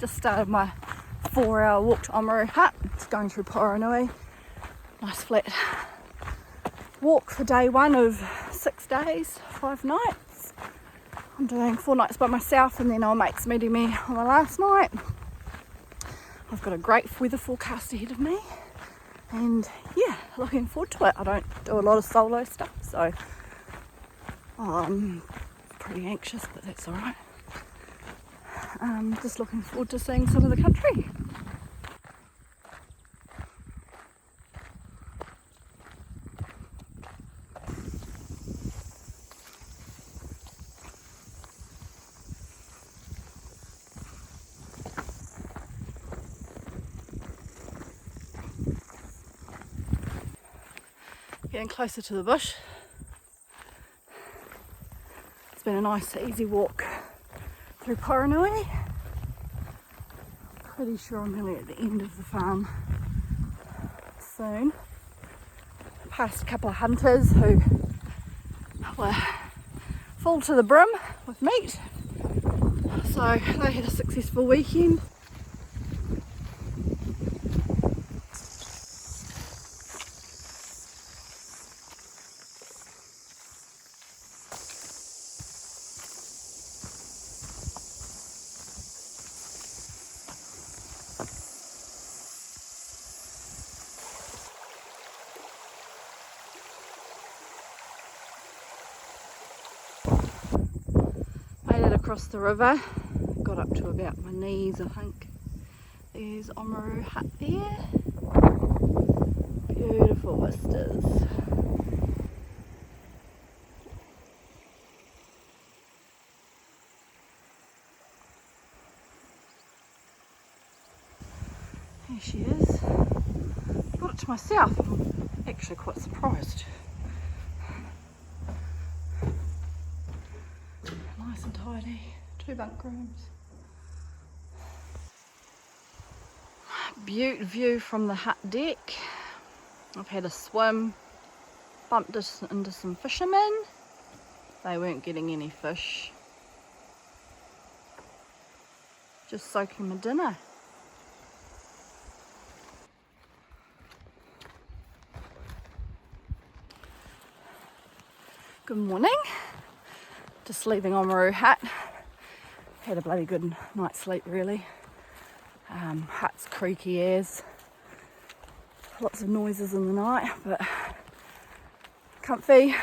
Just started my 4-hour walk to Oamaru Hut. It's going through Poronui. Nice flat walk for day 1 of 6 days, 5 nights. I'm doing 4 nights by myself and then our mate's meeting me on the last night. I've got a great weather forecast ahead of me and yeah, looking forward to it. I don't do a lot of solo stuff, so I'm pretty anxious, but that's alright. Just looking forward to seeing some of the country. Getting closer to the bush. It's been a nice easy walk through Poronui. Pretty sure I'm going to be at the end of the farm soon. Past a couple of hunters who were full to the brim with meat, so they had a successful weekend. Made it across the river, got up to about my knees I think. There's Oamaru Hut there. Beautiful vistas. There she is. Got it to myself. I'm actually quite surprised. Nice and tidy. 2 bunk rooms. Beaut view from the hut deck. I've had a swim, bumped into some fishermen. They weren't getting any fish. Just soaking my dinner. Good morning. Just leaving Oamaru Hut. Had a bloody good night's sleep really. Hut's creaky as. Lots of noises in the night, but comfy,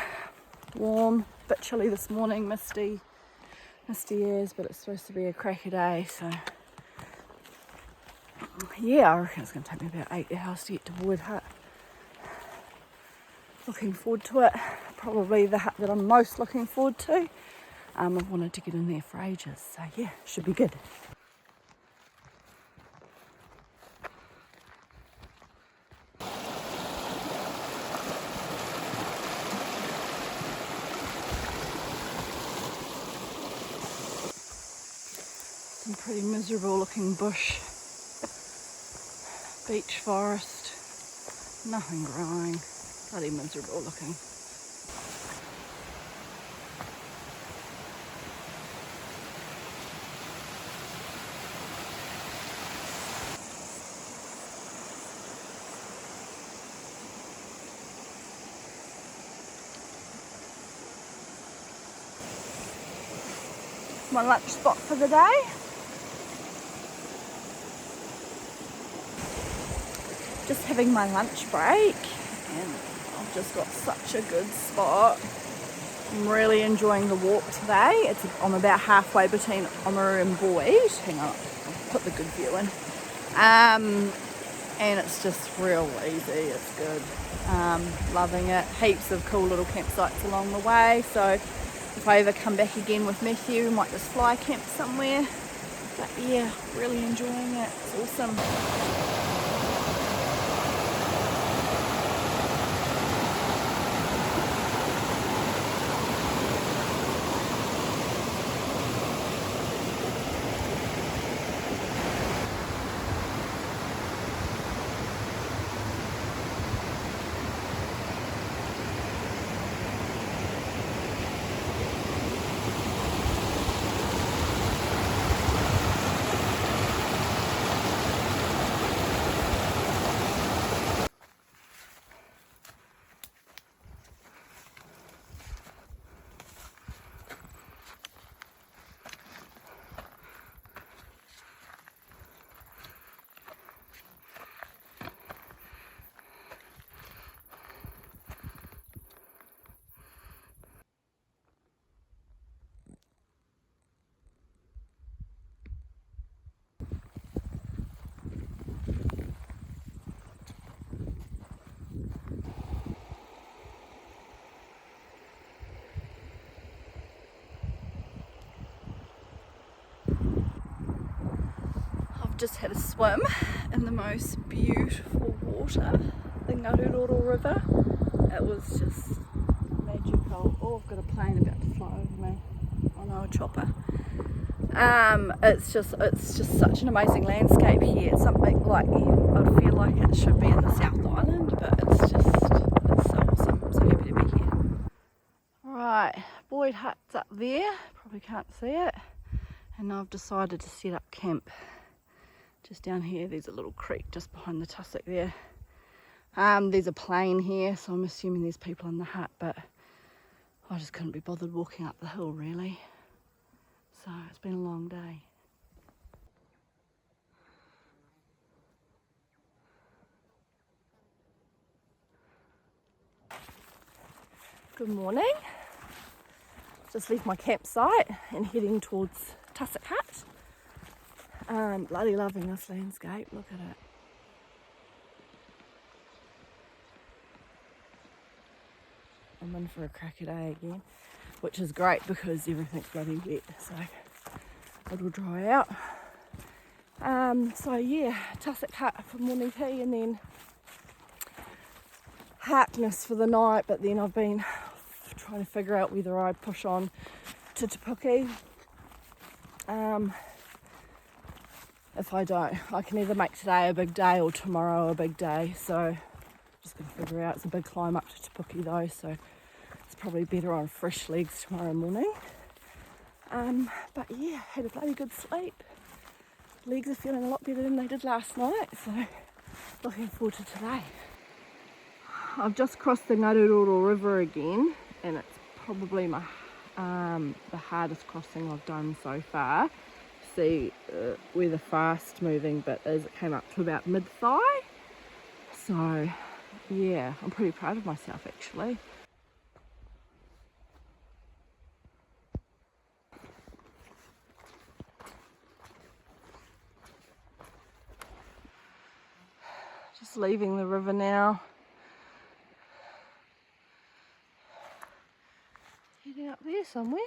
warm, bit chilly this morning, misty airs, but it's supposed to be a cracker day, so yeah, I reckon it's going to take me about 8 hours to get to Wood Hut. Looking forward to it. Probably the hut that I'm most looking forward to. I've wanted to get in there for ages, so yeah, should be good. Some pretty miserable looking bush. Beech forest. Nothing growing. Bloody miserable looking. My lunch spot for the day. Just having my lunch break and I've just got such a good spot. I'm really enjoying the walk today. I'm about halfway between Oamaru and Boyd. Hang on, I'll put the good view in. And it's just real easy, it's good. Loving it. Heaps of cool little campsites along the way, so if I ever come back again with Matthew, we might just fly camp somewhere. But yeah, really enjoying it. It's awesome. I've just had a swim in the most beautiful water, the Ngaruroro River. It was just magical. Oh, I've got a plane about to fly over me. Oh no, a chopper. It's just such an amazing landscape here. It's something like I feel like it should be in the South Island, but it's so awesome. I'm so happy to be here. Right, Boyd Hut's up there. Probably can't see it. And I've decided to set up camp just down here. There's a little creek just behind the tussock there. There's a plane here, so I'm assuming there's people in the hut, but I just couldn't be bothered walking up the hill really. So it's been a long day. Good morning. Just left my campsite and heading towards Tussock Hut. Bloody loving this landscape, look at it. I'm in for a cracker day again, which is great because everything's bloody wet, so it'll dry out. So yeah, Tussock Hut for morning tea and then Harkness for the night, but then I've been trying to figure out whether I push on to Te Puke. If I don't, I can either make today a big day or tomorrow a big day, so I'm just going to figure out. It's a big climb up to Te Puke though, so it's probably better on fresh legs tomorrow morning. But yeah, had a bloody good sleep. Legs are feeling a lot better than they did last night, so looking forward to today. I've just crossed the Ngaruroro River again, and it's probably my the hardest crossing I've done so far. See where the fast moving bit is, it came up to about mid-thigh. So yeah, I'm pretty proud of myself actually. Just leaving the river now. Heading up there somewhere.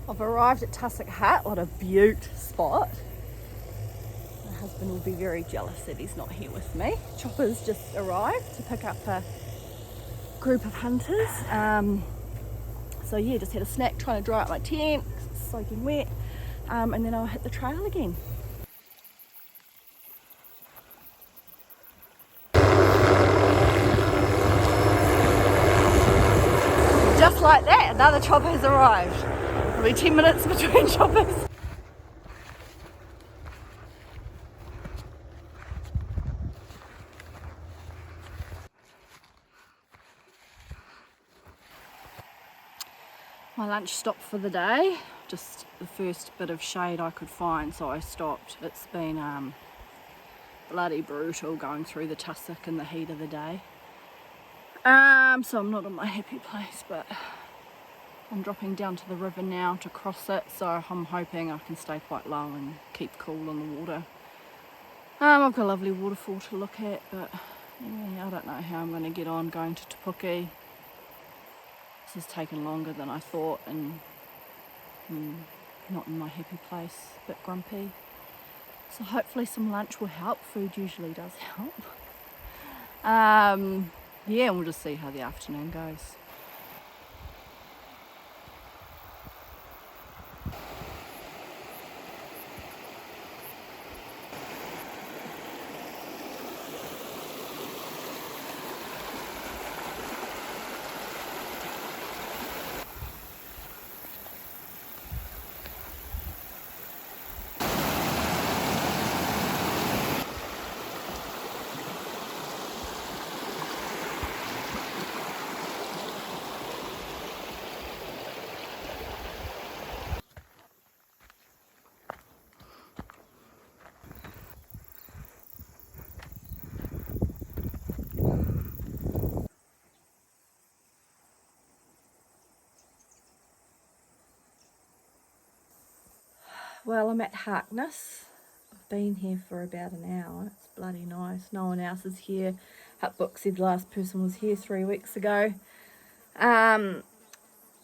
I've arrived at Tussock Hut. What a beaut spot. My husband will be very jealous that he's not here with me. Chopper's just arrived to pick up a group of hunters. So yeah, just had a snack trying to dry out my tent, it's soaking wet, and then I'll hit the trail again. Just like that, another chopper has arrived. Probably 10 minutes between choppers. My lunch stopped for the day, just the first bit of shade I could find, so I stopped. It's been bloody brutal going through the tussock in the heat of the day. So I'm not in my happy place, but I'm dropping down to the river now to cross it, so I'm hoping I can stay quite low and keep cool on the water. I've got a lovely waterfall to look at, but yeah, I don't know how I'm going to get on going to Te Puke. This has taken longer than I thought, and not in my happy place, a bit grumpy. So hopefully some lunch will help. Food usually does help. Yeah, and we'll just see how the afternoon goes. Well, I'm at Harkness. I've been here for about an hour. It's bloody nice. No one else is here. Hutbook said the last person was here 3 weeks ago. I'm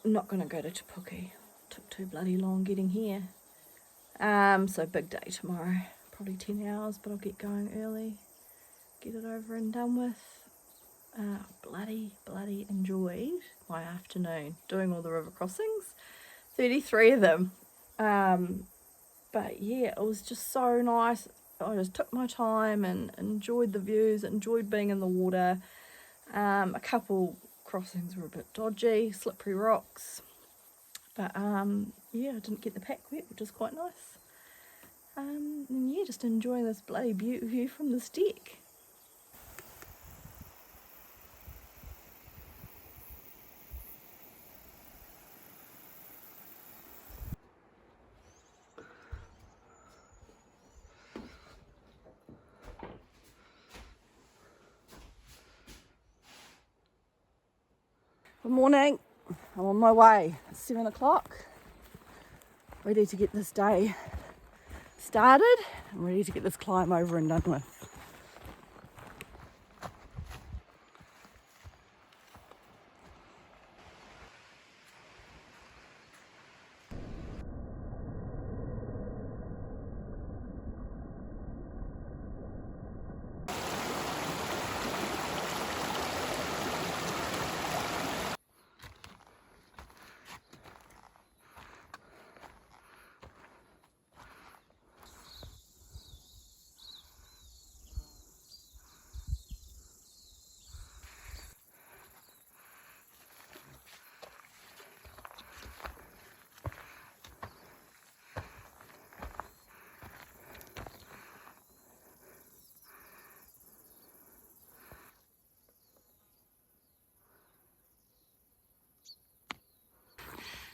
not going to go to Te Puke. Took too bloody long getting here. So big day tomorrow. Probably 10 hours, but I'll get going early. Get it over and done with. Bloody enjoyed my afternoon doing all the river crossings. 33 of them. But yeah, it was just so nice. I just took my time and enjoyed the views, enjoyed being in the water. A couple crossings were a bit dodgy, slippery rocks. But yeah, I didn't get the pack wet, which is quite nice. And yeah, just enjoying this bloody view from this deck. Good morning. I'm on my way. It's 7 o'clock. Ready to get this day started. I'm ready to get this climb over and done with.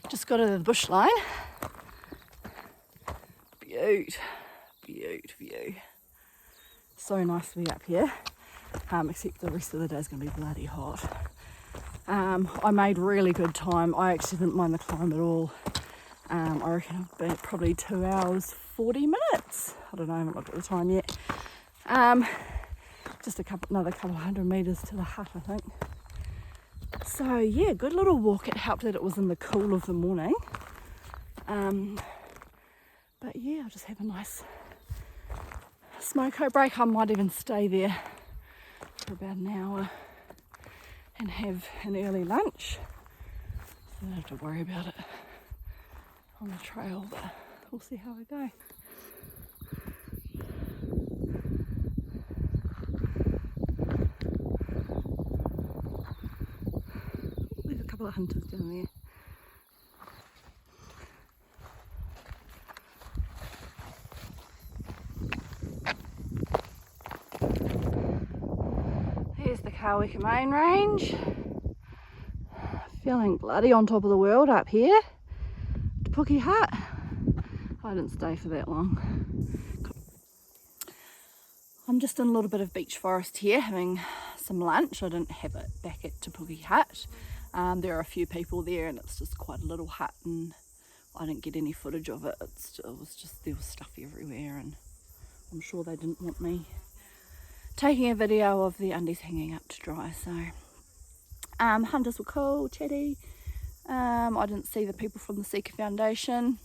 Just got to the bush line. Beaut view. So nice to be up here. Except the rest of the day is going to be bloody hot. I made really good time. I actually didn't mind the climb at all. I reckon I've been probably 2 hours 40 minutes. I don't know, I haven't looked at the time yet. Just another couple hundred metres to the hut, I think. So yeah, good little walk. It helped that it was in the cool of the morning. But yeah, I'll just have a nice smoko break. I might even stay there for about an hour and have an early lunch. So I don't have to worry about it on the trail, but we'll see how I go. There's a couple of hunters down there. Here's the Kaweka main range. Feeling bloody on top of the world up here. Te Puke hut. I didn't stay for that long. I'm just in a little bit of beach forest here having some lunch. I didn't have it back at Te Puke hut. There are a few people there and it's just quite a little hut and I didn't get any footage of it. It was just, there was stuff everywhere and I'm sure they didn't want me taking a video of the undies hanging up to dry. So hunters were cool, chatty. I didn't see the people from the Seeker Foundation,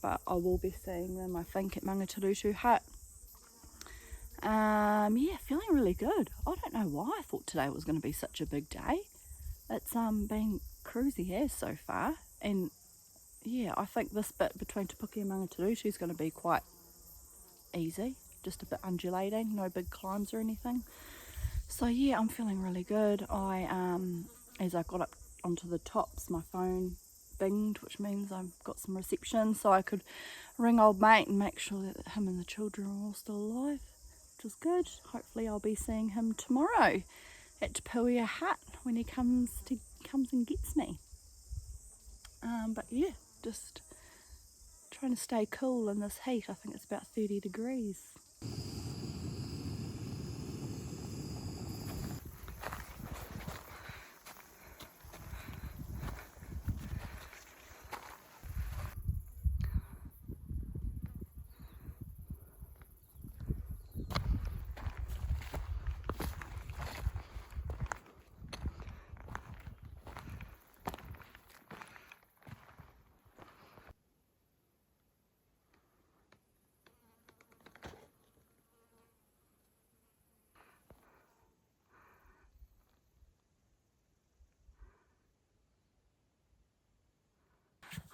but I will be seeing them, I think, at Mangatarutu hut. Yeah, feeling really good. I don't know why I thought today was going to be such a big day. It's been cruisy as so far, and yeah, I think this bit between Te Puke and Mangatarutu is going to be quite easy, just a bit undulating, no big climbs or anything. So yeah, I'm feeling really good. As I got up onto the tops, my phone binged, which means I've got some reception, so I could ring old mate and make sure that him and the children are all still alive, which is good. Hopefully I'll be seeing him tomorrow at Te Puke hut when he comes and gets me. But yeah, just trying to stay cool in this heat. I think it's about 30 degrees.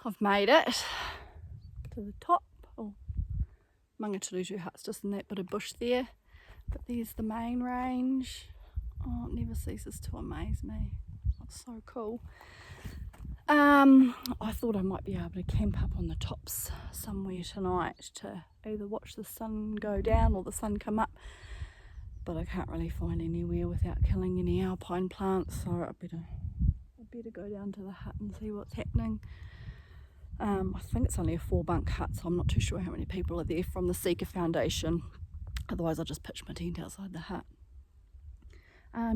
I've made it to the top. Oh, Mangaturutu Hut's just in that bit of bush there. But there's the main range. Oh, it never ceases to amaze me. It's so cool. I thought I might be able to camp up on the tops somewhere tonight to either watch the sun go down or the sun come up. But I can't really find anywhere without killing any alpine plants, so I better go down to the hut and see what's happening. I think it's only a 4-bunk hut, so I'm not too sure how many people are there from the Seeker Foundation. Otherwise I'll just pitch my tent outside the hut.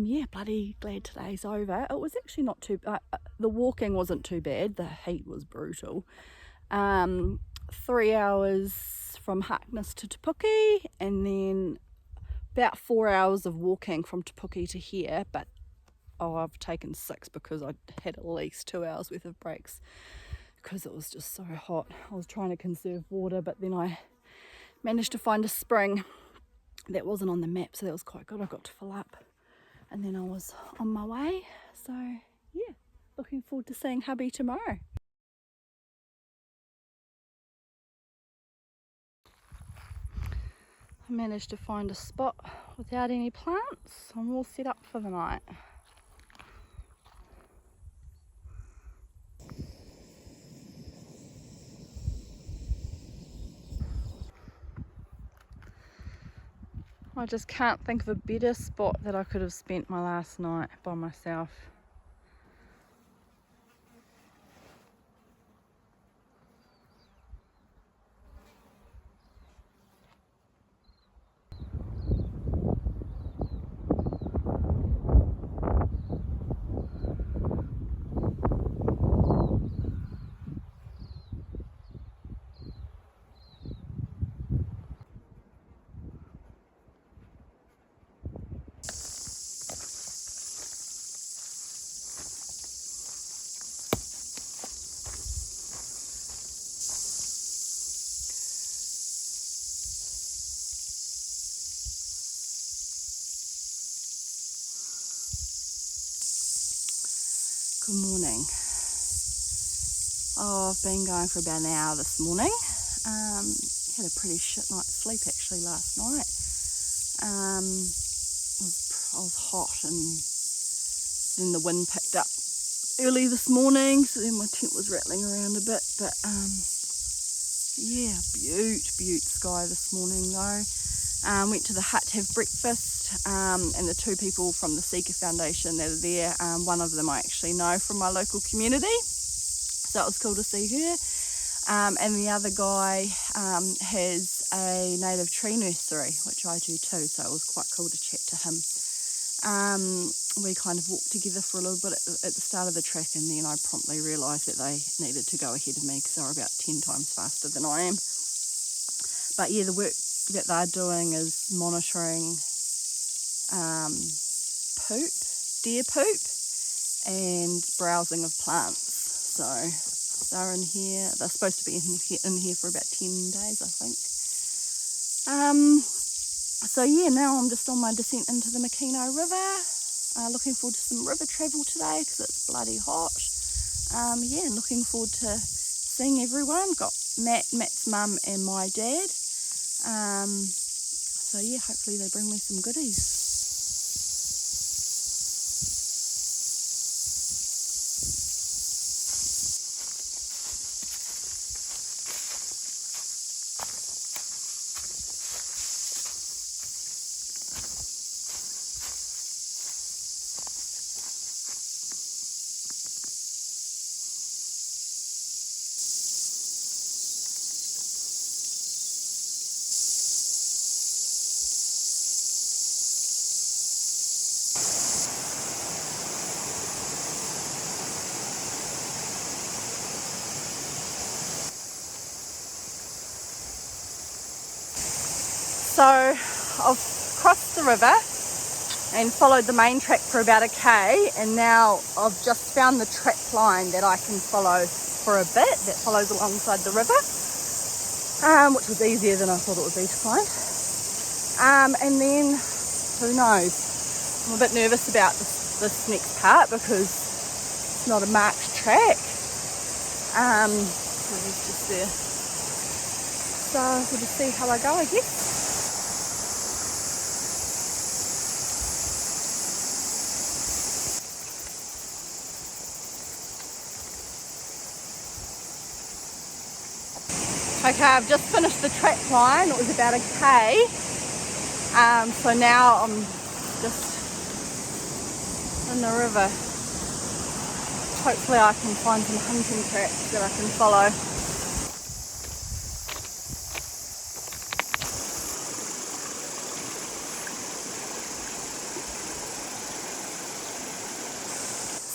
Yeah, bloody glad today's over. It was actually not too the walking wasn't too bad, the heat was brutal. 3 hours from Harkness to Te Puke, and then about 4 hours of walking from Te Puke to here, but I've taken 6 because I had at least 2 hours worth of breaks because it was just so hot. I was trying to conserve water, but then I managed to find a spring that wasn't on the map, so that was quite good. I got to fill up and then I was on my way. So yeah, looking forward to seeing hubby tomorrow. I managed to find a spot without any plants. I'm all set up for the night. I just can't think of a better spot that I could have spent my last night by myself. Good morning. Oh, I've been going for about an hour this morning. Had a pretty shit night's sleep actually last night. I was hot, and then the wind picked up early this morning, so then my tent was rattling around a bit. But yeah, beaut sky this morning though. Went to the hut to have breakfast, and the 2 people from the Seeker Foundation that are there, one of them I actually know from my local community, so it was cool to see her. And the other guy has a native tree nursery, which I do too, so it was quite cool to chat to him. We kind of walked together for a little bit at the start of the trek, and then I promptly realised that they needed to go ahead of me because they were about 10 times faster than I am. But yeah, the work that they're doing is monitoring deer poop and browsing of plants. So they're in here, they're supposed to be in here for about 10 days, I think. So yeah, now I'm just on my descent into the Makino River. Looking forward to some river travel today because it's bloody hot. Yeah, and looking forward to seeing everyone. Got Matt's mum and my dad. So yeah, hopefully they bring me some goodies. So I've crossed the river and followed the main track for about a K, and now I've just found the track line that I can follow for a bit that follows alongside the river, which was easier than I thought it would be to find. And then who knows, I'm a bit nervous about this next part because it's not a marked track. So he's just there. So we'll just see how I go, I guess. Okay, I've just finished the track line. It was about a K. So now I'm just in the river. Hopefully I can find some hunting tracks that I can follow.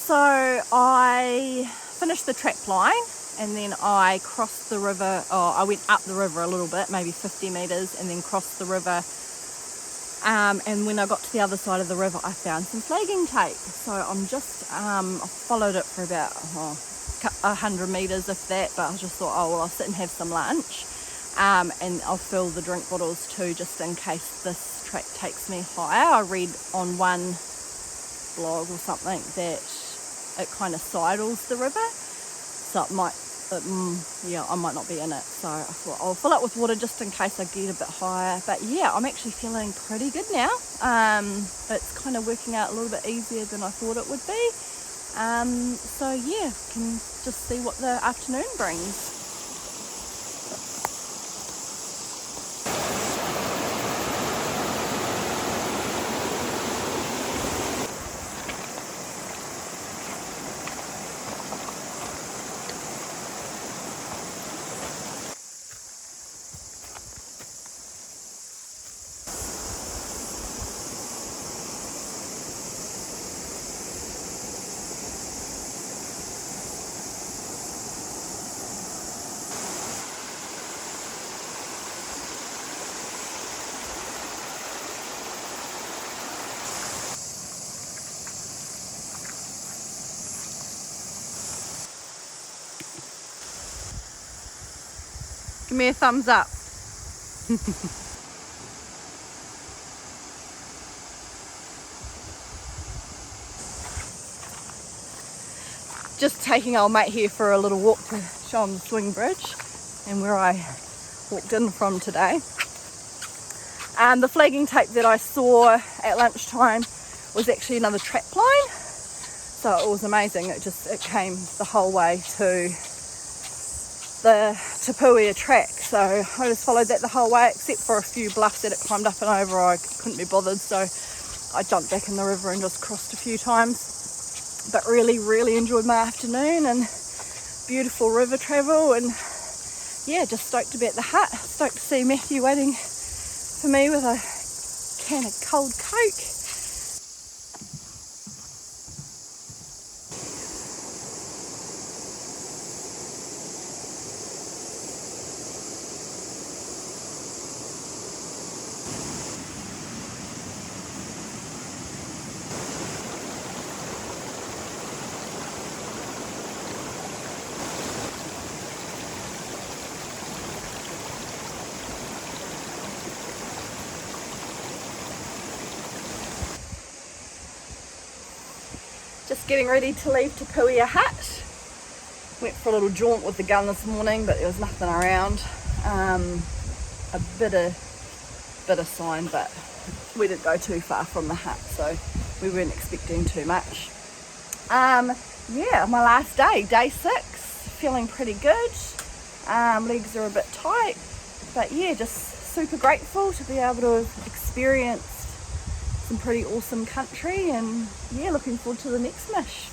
So I finished the track line and then I crossed the river. I went up the river a little bit, maybe 50 metres, and then crossed the river. And when I got to the other side of the river, I found some flagging tape. So I'm just, I followed it for about 100 metres, if that, but I just thought, oh, well, I'll sit and have some lunch. And I'll fill the drink bottles too, just in case this track takes me higher. I read on one blog or something that it kind of sidles the river. So it might, I might not be in it. So I thought I'll fill it with water just in case I get a bit higher. But yeah, I'm actually feeling pretty good now. It's kind of working out a little bit easier than I thought it would be. So yeah, can just see what the afternoon brings. Give me a thumbs up. Just taking old mate here for a little walk to show him the swing bridge and where I walked in from today. The flagging tape that I saw at lunchtime was actually another trap line. So it was amazing. It came the whole way to the Te track. So I just followed that the whole way, except for a few bluffs that it climbed up and over. I couldn't be bothered, so I jumped back in the river and just crossed a few times. But really enjoyed my afternoon and beautiful river travel, and yeah, just stoked to be at the hut. Stoked to see Matthew waiting for me with a can of cold Coke. Just getting ready to leave Te hut. Went for a little jaunt with the gun this morning, but there was nothing around. A bit of sign, but we didn't go too far from the hut, so we weren't expecting too much. Yeah, my last day 6, feeling pretty good. Legs are a bit tight, but yeah, just super grateful to be able to have experienced some pretty awesome country, and yeah, looking forward to the next mish.